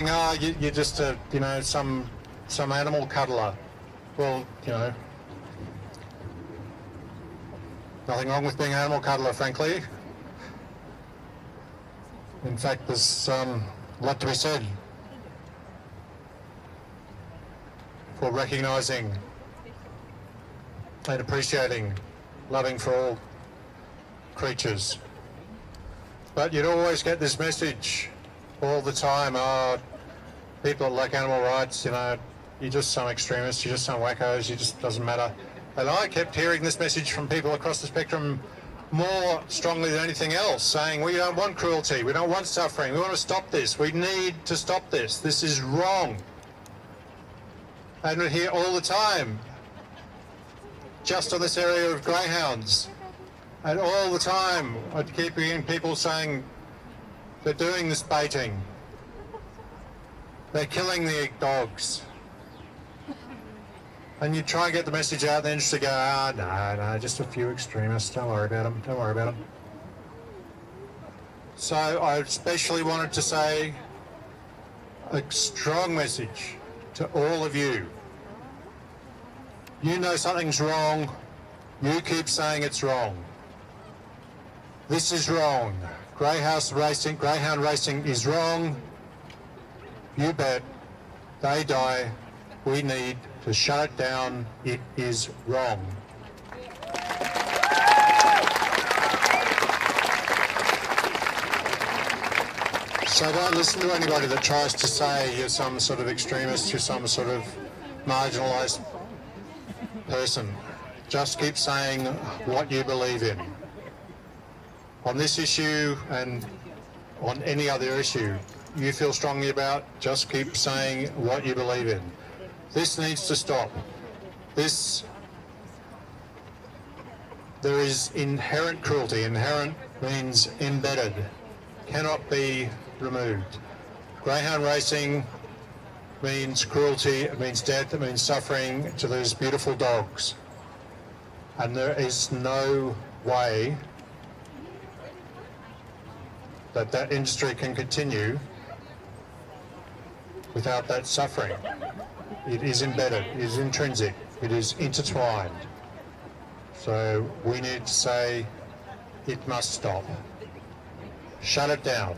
saying, oh, you're just a, you know, some animal cuddler. Well, you know, nothing wrong with being an animal cuddler, frankly. In fact, there's a lot to be said for recognising and appreciating loving for all creatures. But you'd always get this message all the time, oh, people that like animal rights, you know, you're just some extremists, you're just some wackos, you just doesn't matter. And I kept hearing this message from people across the spectrum more strongly than anything else, saying we don't want cruelty, we don't want suffering, we want to stop this, we need to stop this, this is wrong. And we hear all the time, just on this area of greyhounds, and all the time I'd keep hearing people saying they're doing this baiting, they're killing the dogs. And you try and get the message out, then just to go, no, just a few extremists, don't worry about them, don't worry about them. So I especially wanted to say a strong message to all of you. You know something's wrong, you keep saying it's wrong. This is wrong. Greyhound racing is wrong. You bet. They die. We need to shut it down. It is wrong. So don't listen to anybody that tries to say you're some sort of extremist, you're some sort of marginalised person. Just keep saying what you believe in. On this issue and on any other issue you feel strongly about, just keep saying what you believe in. This needs to stop. There is inherent cruelty. Inherent means embedded, cannot be removed. Greyhound racing means cruelty, it means death, it means suffering to those beautiful dogs. And there is no way that industry can continue without that suffering. It is embedded, it is intrinsic, it is intertwined. So we need to say it must stop. Shut it down.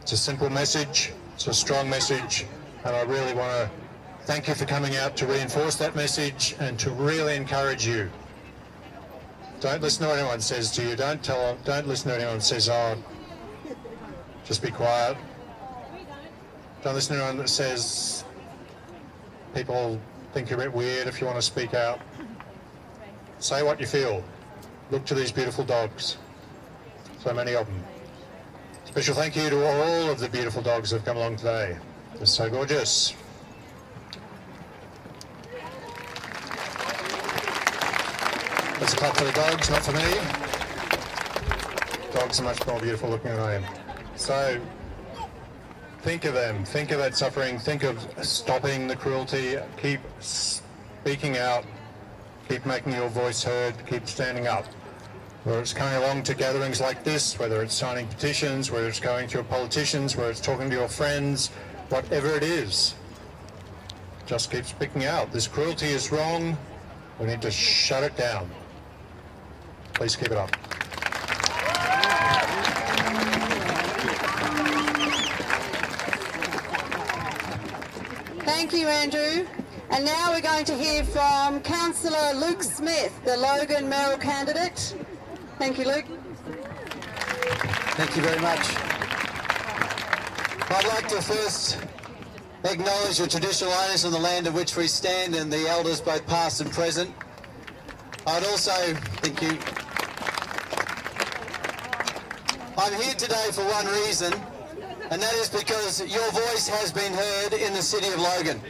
It's a simple message, it's a strong message, and I really want to thank you for coming out to reinforce that message and to really encourage you. Don't listen to what anyone says to you, don't listen to anyone that says, oh, just be quiet. Don't listen to anyone that says people think you're a bit weird if you want to speak out. Say what you feel. Look to these beautiful dogs. So many of them. Special thank you to all of the beautiful dogs that have come along today. They're so gorgeous. Let's clap for the dogs, not for me. Dogs are much more beautiful looking than I am. So, think of them, think of that suffering, think of stopping the cruelty, keep speaking out, keep making your voice heard, keep standing up. Whether it's coming along to gatherings like this, whether it's signing petitions, whether it's going to your politicians, whether it's talking to your friends, whatever it is, just keep speaking out. This cruelty is wrong, we need to shut it down. Please keep it up. Thank you, Andrew. And now we're going to hear from Councillor Luke Smith, the Logan mayoral candidate. Thank you, Luke. Thank you very much. I'd like to first acknowledge the traditional owners of the land on which we stand and the elders, both past and present. I'd also, thank you. I'm here today for one reason, and that is because your voice has been heard in the City of Logan.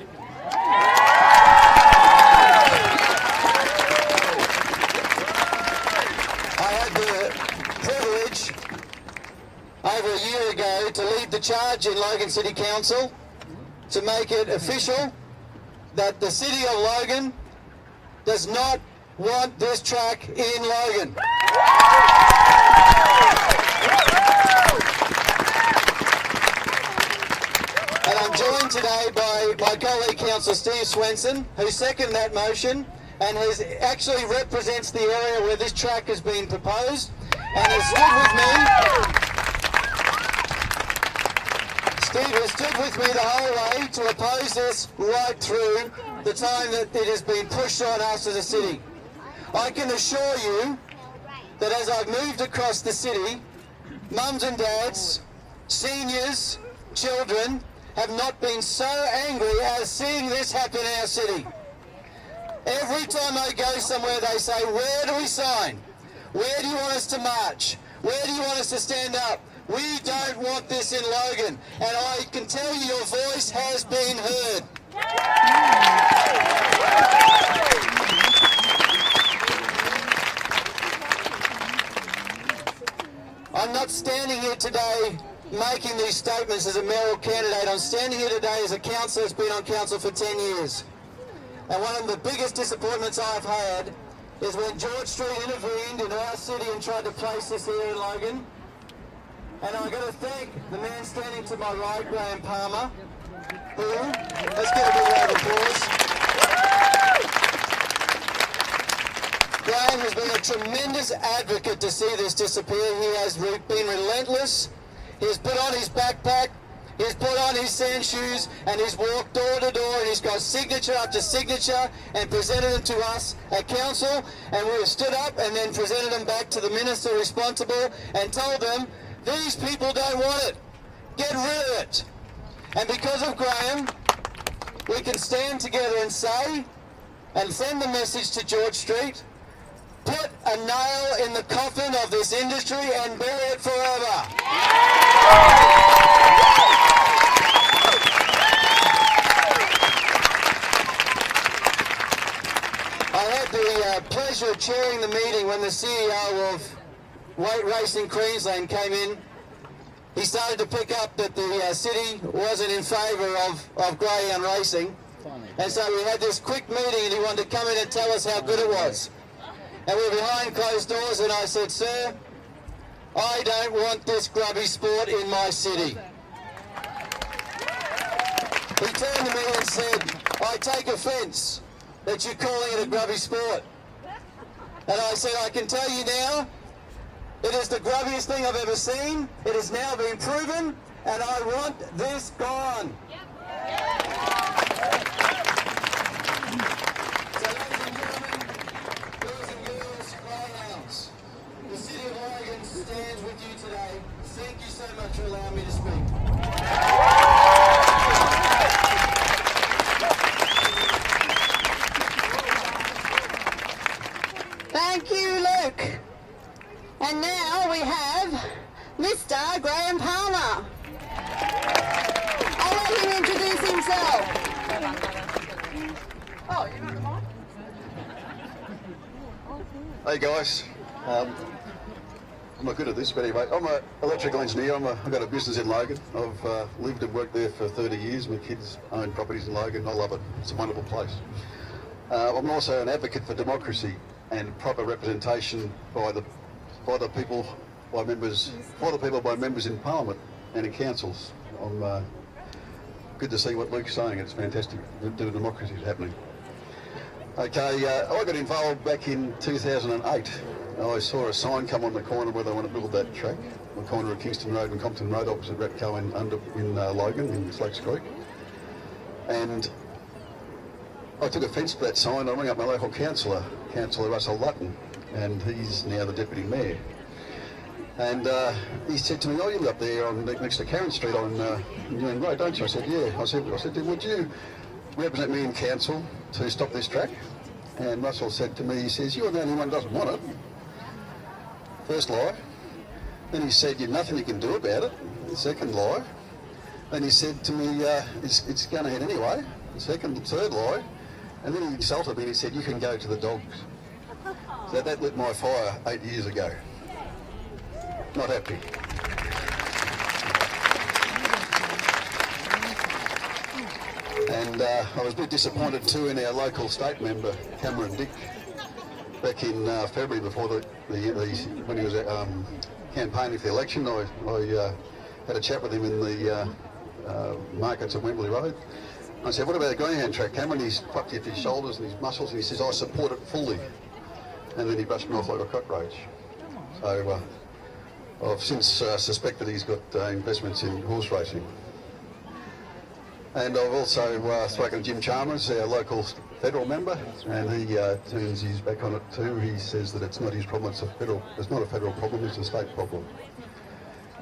I had the privilege over a year ago to lead the charge in Logan City Council to make it official that the City of Logan does not want this track in Logan. And I'm joined today by my colleague Councillor Steve Swenson, who seconded that motion and actually represents the area where this track has been proposed and has stood with me. Steve has stood with me the whole way to oppose this right through the time that it has been pushed on us as a city. I can assure you that as I've moved across the city, mums and dads, seniors, children have not been so angry as seeing this happen in our city. Every time I go somewhere they say, where do we sign? Where do you want us to march? Where do you want us to stand up? We don't want this in Logan. And I can tell you your voice has been heard. I'm not standing here today making these statements as a mayoral candidate. I'm standing here today as a councillor that's been on council for 10 years. And one of the biggest disappointments I've had is when George Street intervened in our city and tried to place this here in Logan. And I've got to thank the man standing to my right, Graham Palmer, who, let's get a big round of applause. Graham has been a tremendous advocate to see this disappear. He has been relentless. He's put on his backpack, he's put on his sand shoes, and he's walked door to door, and he's got signature after signature and presented them to us at council, and we've stood up and then presented them back to the minister responsible and told them, these people don't want it. Get rid of it. And because of Graham, we can stand together and say, and send the message to George Street, put a nail in the coffin of this industry and bury it forever. I had the pleasure of chairing the meeting when the CEO of Weight Racing Queensland came in. He started to pick up that the city wasn't in favour of Greyhound racing. And so we had this quick meeting and he wanted to come in and tell us how good it was. And we were behind closed doors and I said, sir, I don't want this grubby sport in my city. He turned to me and said, I take offence that you're calling it a grubby sport. And I said, I can tell you now, it is the grubbiest thing I've ever seen. It has now been proven and I want this gone. Stands with you today. Thank you so much for allowing me to speak. Thank you, Luke. And now we have Mr. Graham Palmer. I'll let him introduce himself. Oh, you're not the mic? Hey guys. I'm not good at this, but anyway, I'm an electrical engineer. I've got a business in Logan. I've lived and worked there for 30 years. My kids own properties in Logan. I love it. It's a wonderful place. I'm also an advocate for democracy and proper representation by the people, by members, for the people, by members in Parliament and in councils. I'm good to see what Luke's saying. It's fantastic. The democracy is happening. Okay, I got involved back in 2008. I saw a sign come on the corner where they want to build that track, the corner of Kingston Road and Compton Road opposite Ratco in Logan in Slakes Creek. And I took offence to that sign. I rang up my local councillor, Councillor Russell Lutton, and he's now the Deputy Mayor. And he said to me, oh, you live up there on next to Karen Street on Newing Road, don't you? I said, yeah. I said, would you represent me in council to stop this track? And Russell said to me, he says, you're the only one who doesn't want it. First lie. Then he said, you've nothing you can do about it. Second lie. Then he said to me, it's going ahead anyway. Third lie. And then he insulted me and he said, you can go to the dogs. So that lit my fire 8 years ago. Not happy. And I was a bit disappointed too in our local state member, Cameron Dick, back in February before when he was campaigning for the election. I had a chat with him in the markets at Wembley Road. I said, what about a Greyhound track, Cameron? He's plucked at his shoulders and his muscles, and he says, I support it fully. And then he brushed me off like a cockroach. So I've since suspected he's got investments in horse racing. And I've also spoken to Jim Chalmers, our local federal member, and he turns his back on it too. He says that it's not his problem, it's not a federal problem, it's a state problem.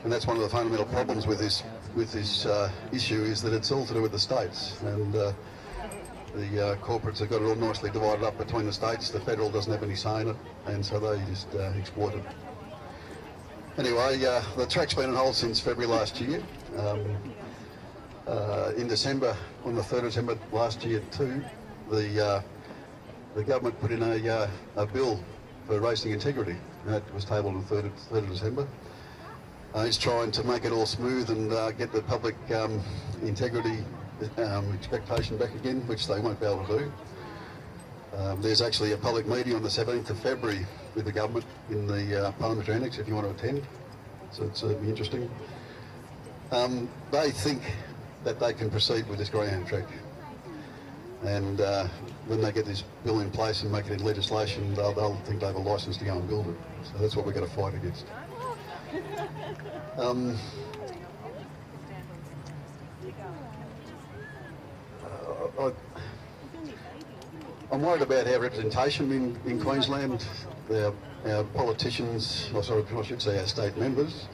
And that's one of the fundamental problems with this issue, is that it's all to do with the states. And the corporates have got it all nicely divided up between the states. The federal doesn't have any say in it, and so they just exploit it. Anyway, the track's been on hold since February last year. In December, on the 3rd of December last year too, the government put in a bill for racing integrity. That was tabled on the 3rd of December. He's trying to make it all smooth and get the public integrity expectation back again, which they won't be able to do. There's actually a public meeting on the 17th of February with the government in the Parliamentary Annex if you want to attend, so it's be interesting. They think that they can proceed with this Greyhound track, and when they get this bill in place and make it in legislation, they'll think they have a licence to go and build it. So that's what we're going to fight against. I'm worried about our representation in Queensland. Our politicians, or sorry, I should say our state members,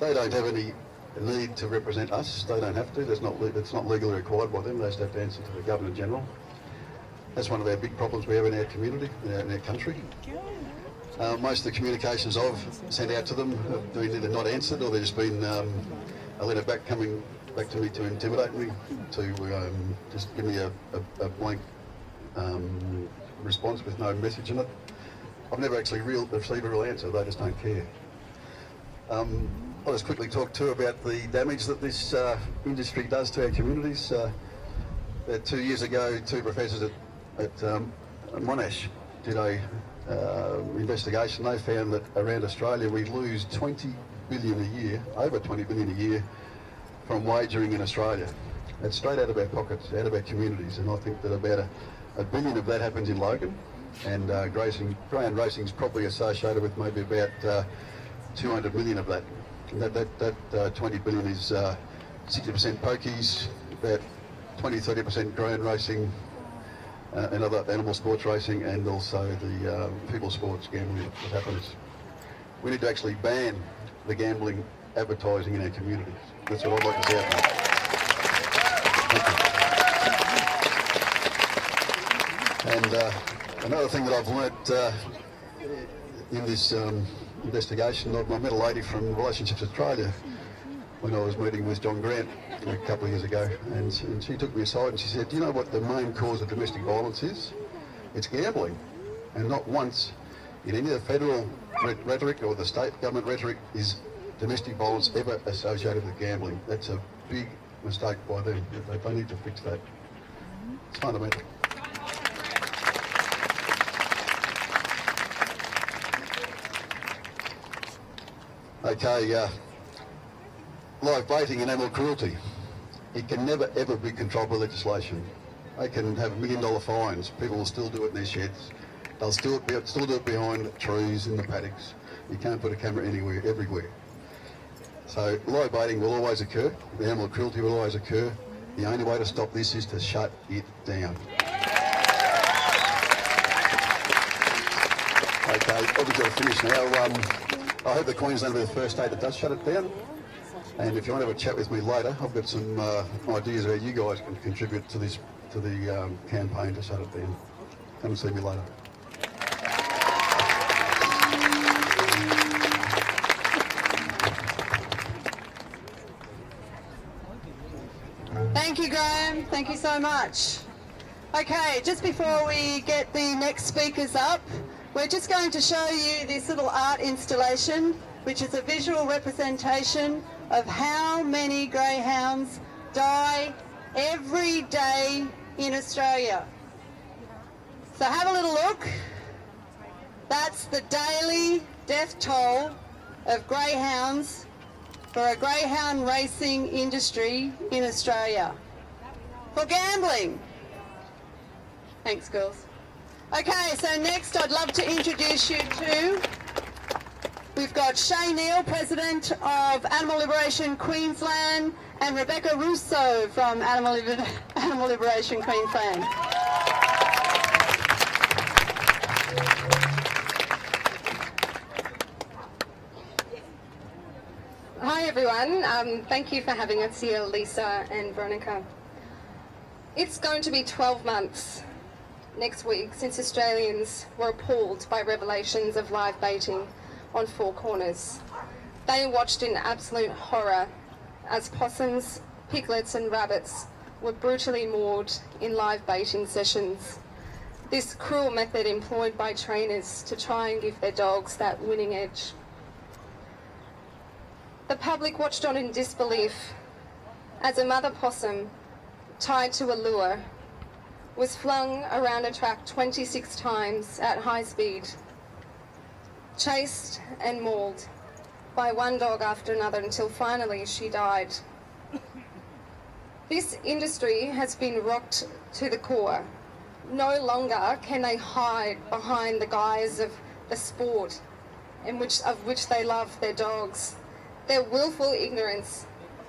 they don't have any need to represent us. They don't have to. It's not legally required by them. They just have to answer to the Governor-General. That's one of our big problems we have in our community, in our country. Most of the communications I've sent out to them have been either not answered, or they've just been a letter coming back to me to intimidate me, to just give me a blank response with no message in it. I've never actually received a real answer. They just don't care. I'll just quickly talk too about the damage that this industry does to our communities. About 2 years ago, two professors at Monash did a investigation. They found that around Australia we lose 20 billion a year, over 20 billion a year, from wagering in Australia. It's straight out of our pockets, out of our communities, and I think that about a billion of that happens in Logan, and Greyhound racing is probably associated with maybe about 200 million of that. And that 20 billion is 60% pokies, about 20-30% Greyhound racing, and other animal sports racing, and also the people sports gambling that happens. We need to actually ban the gambling advertising in our communities. That's what I'd like to see happen. And another thing that I've learnt in this investigation, I met a lady from Relationships Australia when I was meeting with John Grant a couple of years ago, and she took me aside and she said, do you know what the main cause of domestic violence is? It's gambling. And not once in any of the federal rhetoric or the state government rhetoric is domestic violence ever associated with gambling. That's a big mistake by them. They need to fix that. It's fundamental. Okay, live baiting and animal cruelty. It can never ever be controlled by legislation. They can have $1 million fines. People will still do it in their sheds. They'll still do it behind trees in the paddocks. You can't put a camera anywhere, everywhere. So live baiting will always occur. The animal cruelty will always occur. The only way to stop this is to shut it down. Okay, I've got to finish now. I hope that Queensland will be the first state that does shut it down. And if you want to have a chat with me later, I've got some ideas how you guys can contribute to the campaign to shut it down. Come and see me later. Thank you, Graham. Thank you so much. Okay, just before we get the next speakers up, we're just going to show you this little art installation, which is a visual representation of how many greyhounds die every day in Australia. So have a little look. That's the daily death toll of greyhounds for a greyhound racing industry in Australia. For gambling. Thanks, girls. Okay, so next I'd love to introduce you to, we've got Shay Neal, President of Animal Liberation Queensland, and Rebecca Russo from Animal Liberation Queensland. Hi everyone, thank you for having us here, Lisa and Veronica. It's going to be 12 months next week since Australians were appalled by revelations of live baiting on Four Corners. They watched in absolute horror as possums, piglets and rabbits were brutally mauled in live baiting sessions. This cruel method employed by trainers to try and give their dogs that winning edge. The public watched on in disbelief as a mother possum tied to a lure was flung around a track 26 times at high speed, chased and mauled by one dog after another until finally she died. This industry has been rocked to the core. No longer can they hide behind the guise of the sport of which they love their dogs. Their willful ignorance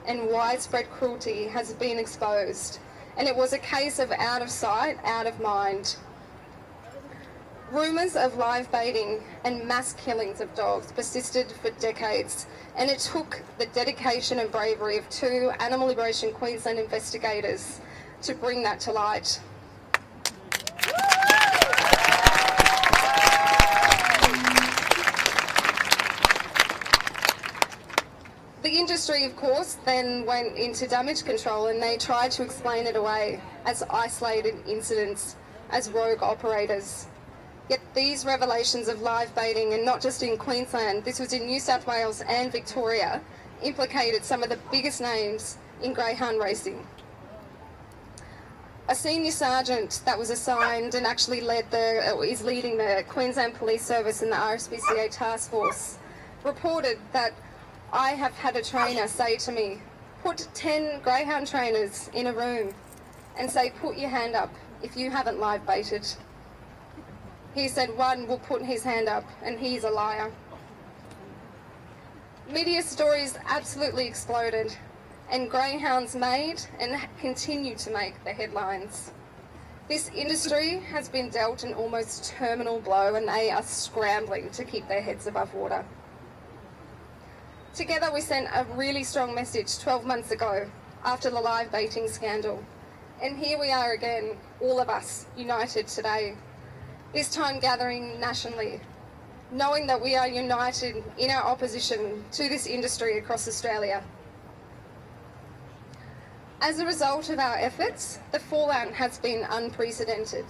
and widespread cruelty has been exposed, and it was a case of out of sight, out of mind. Rumours of live baiting and mass killings of dogs persisted for decades, and it took the dedication and bravery of 2 Animal Liberation Queensland investigators to bring that to light. The industry, of course, then went into damage control and they tried to explain it away as isolated incidents, as rogue operators. Yet these revelations of live baiting, and not just in Queensland, this was in New South Wales and Victoria, implicated some of the biggest names in greyhound racing. A senior sergeant that was assigned and actually is leading the Queensland Police Service and the RSPCA task force reported that I have had a trainer say to me, put 10 greyhound trainers in a room and say, put your hand up if you haven't live baited. He said one will put his hand up and he's a liar. Media stories absolutely exploded and greyhounds made and continue to make the headlines. This industry has been dealt an almost terminal blow and they are scrambling to keep their heads above water. Together we sent a really strong message 12 months ago after the live baiting scandal. And here we are again, all of us united today, this time gathering nationally, knowing that we are united in our opposition to this industry across Australia. As a result of our efforts, the fallout has been unprecedented.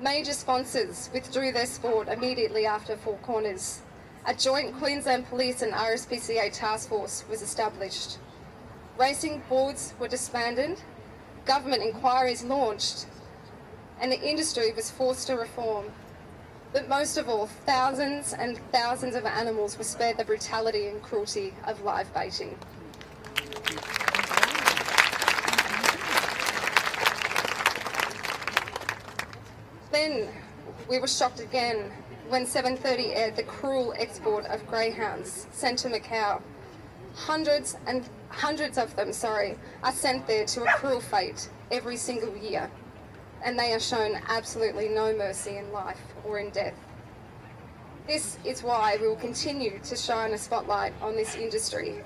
Major sponsors withdrew their support immediately after Four Corners. A joint Queensland Police and RSPCA task force was established. Racing boards were disbanded, government inquiries launched, and the industry was forced to reform. But most of all, thousands and thousands of animals were spared the brutality and cruelty of live baiting. Then we were shocked again when 7:30 aired the cruel export of greyhounds sent to Macau. Hundreds of them, are sent there to a cruel fate every single year, and they are shown absolutely no mercy in life or in death. This is why we will continue to shine a spotlight on this industry,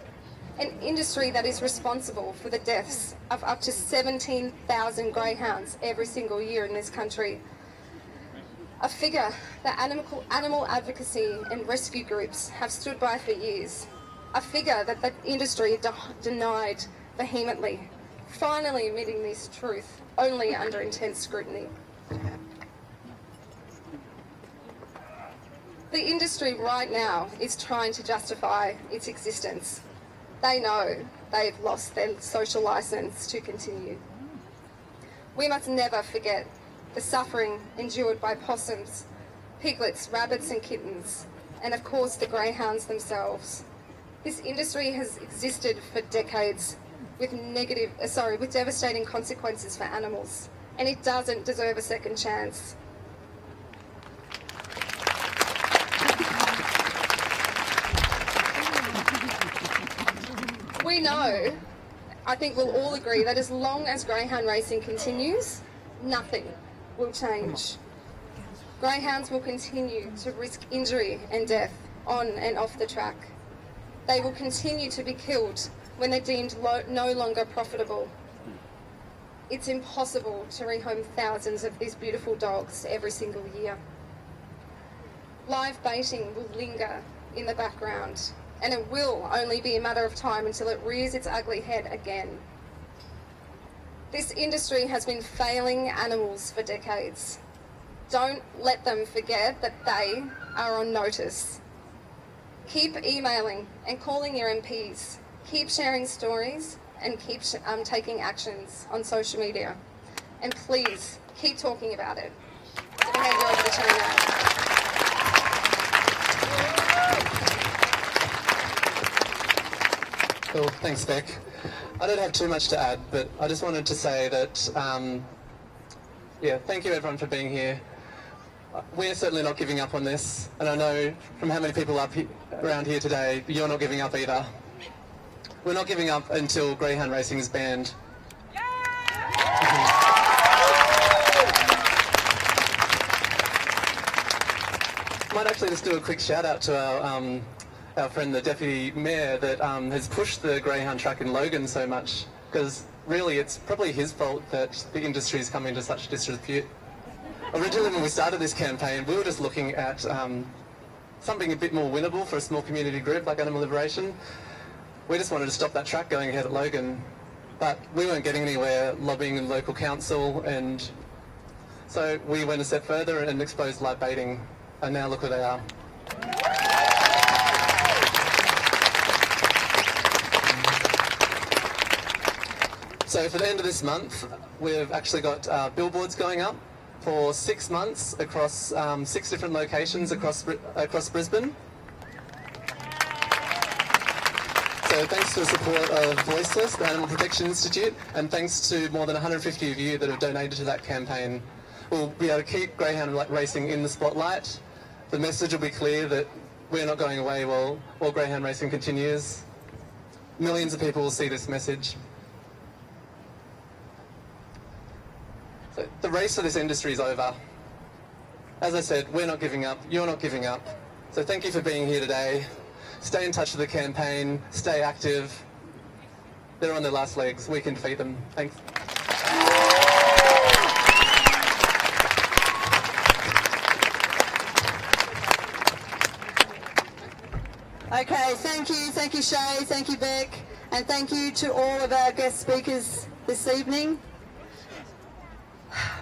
an industry that is responsible for the deaths of up to 17,000 greyhounds every single year in this country. A figure that animal advocacy and rescue groups have stood by for years. A figure that the industry denied vehemently, finally admitting this truth only under intense scrutiny. The industry right now is trying to justify its existence. They know they've lost their social licence to continue. We must never forget the suffering endured by possums, piglets, rabbits and kittens, and of course the greyhounds themselves. This industry has existed for decades with devastating consequences for animals, and it doesn't deserve a second chance. We know, I think we'll all agree, that as long as greyhound racing continues, nothing will change. Greyhounds will continue to risk injury and death on and off the track. They will continue to be killed when they're deemed no longer profitable. It's impossible to rehome thousands of these beautiful dogs every single year. Live baiting will linger in the background, and it will only be a matter of time until it rears its ugly head again. This industry has been failing animals for decades. Don't let them forget that they are on notice. Keep emailing and calling your MPs. Keep sharing stories and keep taking actions on social media. And please, keep talking about it. I'm going to hand you over the chain now. Cool, thanks Beck. I don't have too much to add, but I just wanted to say that, thank you everyone for being here. We're certainly not giving up on this, and I know from how many people around here today, you're not giving up either. We're not giving up until greyhound racing is banned. Might actually just do a quick shout out to our friend the Deputy Mayor that has pushed the greyhound track in Logan so much, because really it's probably his fault that the industry is coming to such disrepute. Originally when we started this campaign, we were just looking at something a bit more winnable for a small community group like Animal Liberation. We just wanted to stop that track going ahead at Logan, but we weren't getting anywhere lobbying the local council, and so we went a step further and exposed live baiting, and now look where they are. So for the end of this month, we've actually got billboards going up for 6 months across 6 different locations across Brisbane. So thanks to the support of Voiceless, the Animal Protection Institute, and thanks to more than 150 of you that have donated to that campaign, we'll be able to keep greyhound racing in the spotlight. The message will be clear that we're not going away while greyhound racing continues. Millions of people will see this message. So the race for this industry is over. As I said, we're not giving up, you're not giving up. So thank you for being here today. Stay in touch with the campaign, stay active. They're on their last legs, we can defeat them. Thanks. Okay, thank you Shay, thank you Beck, and thank you to all of our guest speakers this evening.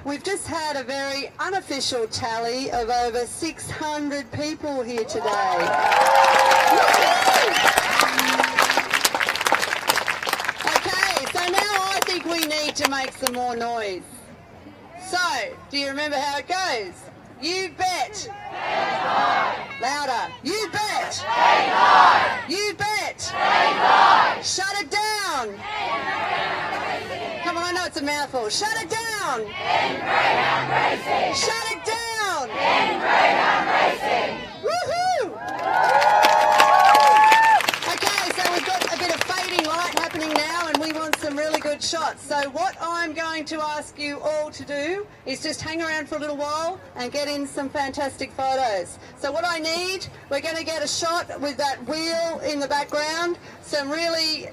We've just had a very unofficial tally of over 600 people here today. Okay, so now I think we need to make some more noise. So, do you remember how it goes? You bet. Louder. You bet. You bet. Shut it down. Come on, I know it's a mouthful. Shut it down. Shut it down. Woohoo! Okay, so we've got a bit of fading light happening now, and we want some really good shots. So what I'm going to ask you all to do is just hang around for a little while and get in some fantastic photos. So what I need, we're going to get a shot with that wheel in the background, some really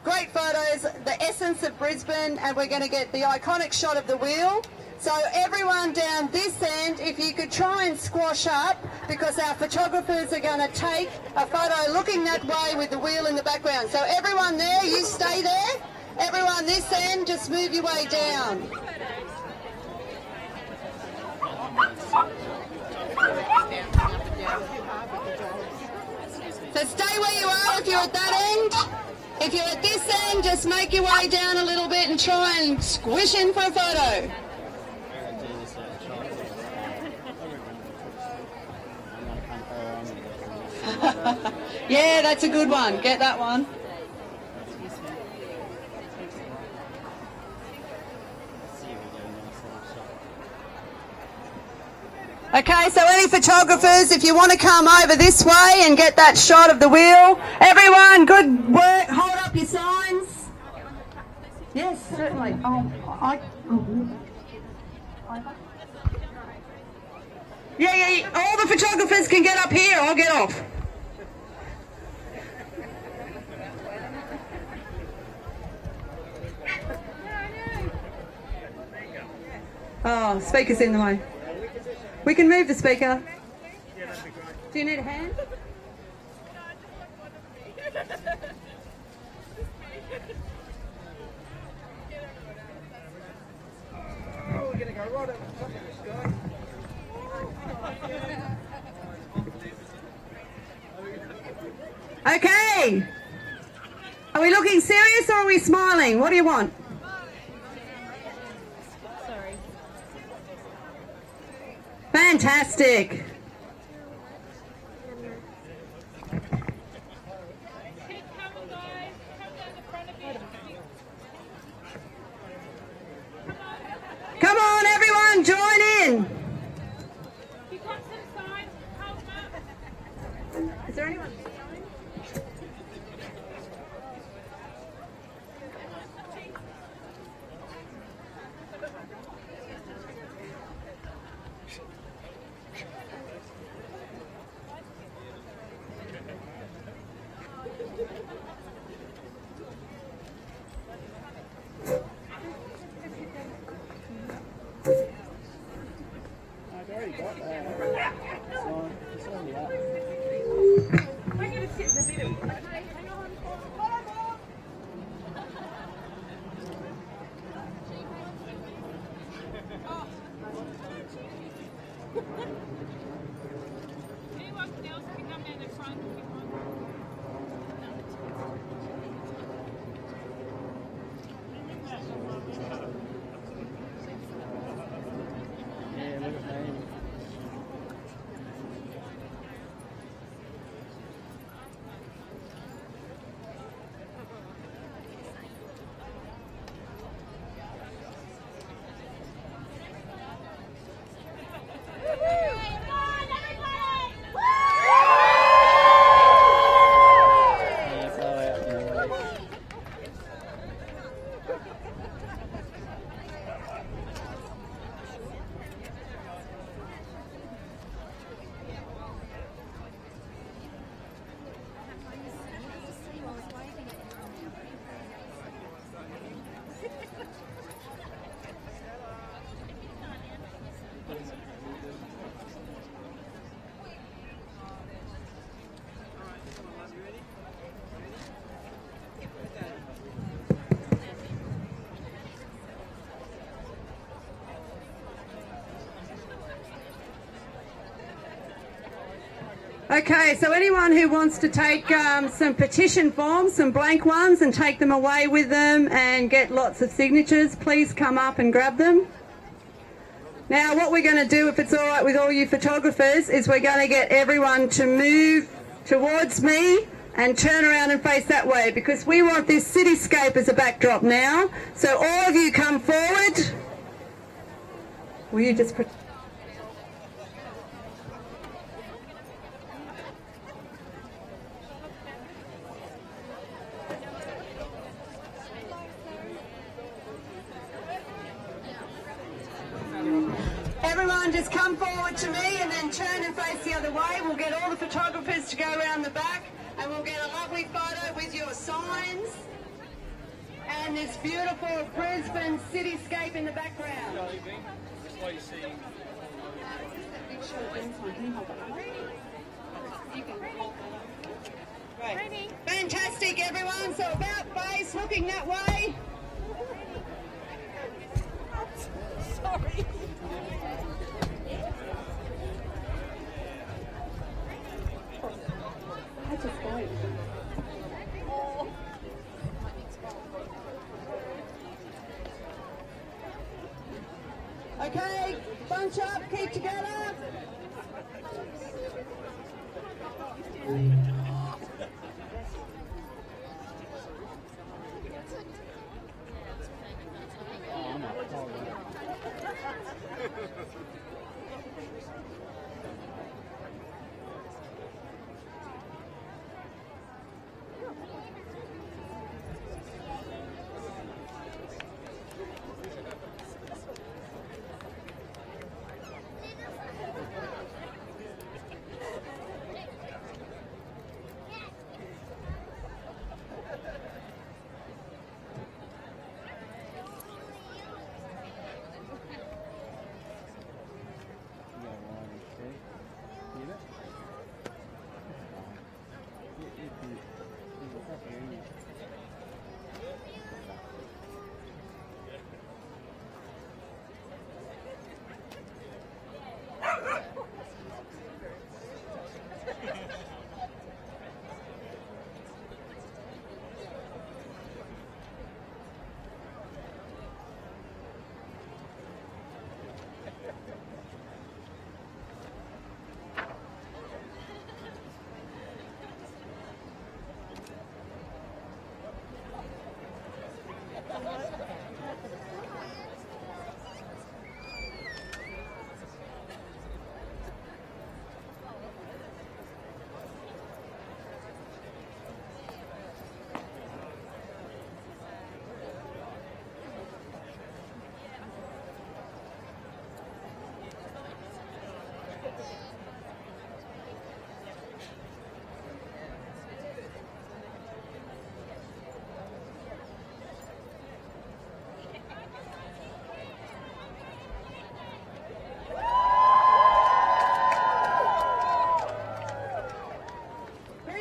great photos, the essence of Brisbane, and we're going to get the iconic shot of the wheel. So everyone down this end, if you could try and squash up, because our photographers are going to take a photo looking that way with the wheel in the background. So everyone there, you stay there. Everyone this end, just move your way down. So stay where you are if you're at that end. If you're at this end, just make your way down a little bit and try and squish in for a photo. Yeah, that's a good one. Get that one. Okay, so any photographers, if you want to come over this way and get that shot of the wheel. Everyone, good work. Hold up your signs. Yes, certainly. Yeah, all the photographers can get up here. I'll get off. Oh, speaker's in the way. We can move the speaker. Do you need a hand? Okay. Are we looking serious or are we smiling? What do you want? Fantastic. Come on, everyone, join in. Is there anyone? Okay, so anyone who wants to take some petition forms, some blank ones, and take them away with them and get lots of signatures, please come up and grab them. Now, what we're going to do, if it's all right with all you photographers, is we're going to get everyone to move towards me and turn around and face that way, because we want this cityscape as a backdrop now. So all of you come forward. Will you just... Everyone just come forward to me and then turn and face the other way. We'll get all the photographers to go around the back and we'll get a lovely photo with your signs and this beautiful Brisbane cityscape in the background. Great. Fantastic, everyone. So about face, looking that way. Sorry. I just wait. Okay, bunch up, keep together.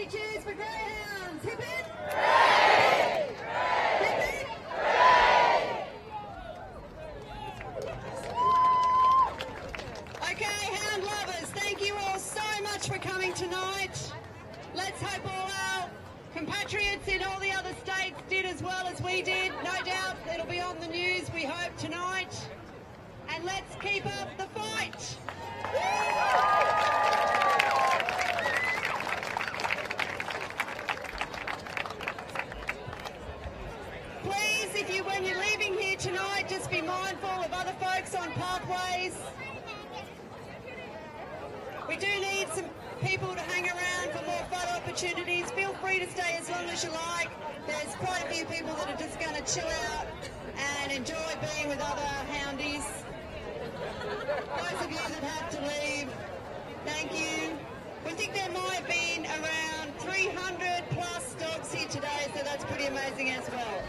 Cheers for Greyhounds! Hip hip! Hip hip! Okay, hound lovers, thank you all so much for coming tonight. Let's hope all our compatriots in all the other states did as well as we did. No doubt it'll be on the news, we hope, tonight. And let's keep up the fight! Please, when you're leaving here tonight, just be mindful of other folks on pathways. We do need some people to hang around for more photo opportunities. Feel free to stay as long as you like. There's quite a few people that are just going to chill out and enjoy being with other houndies. Those of you that have to leave, thank you. We think there might have been around 300 plus dogs here today, so that's pretty amazing as well.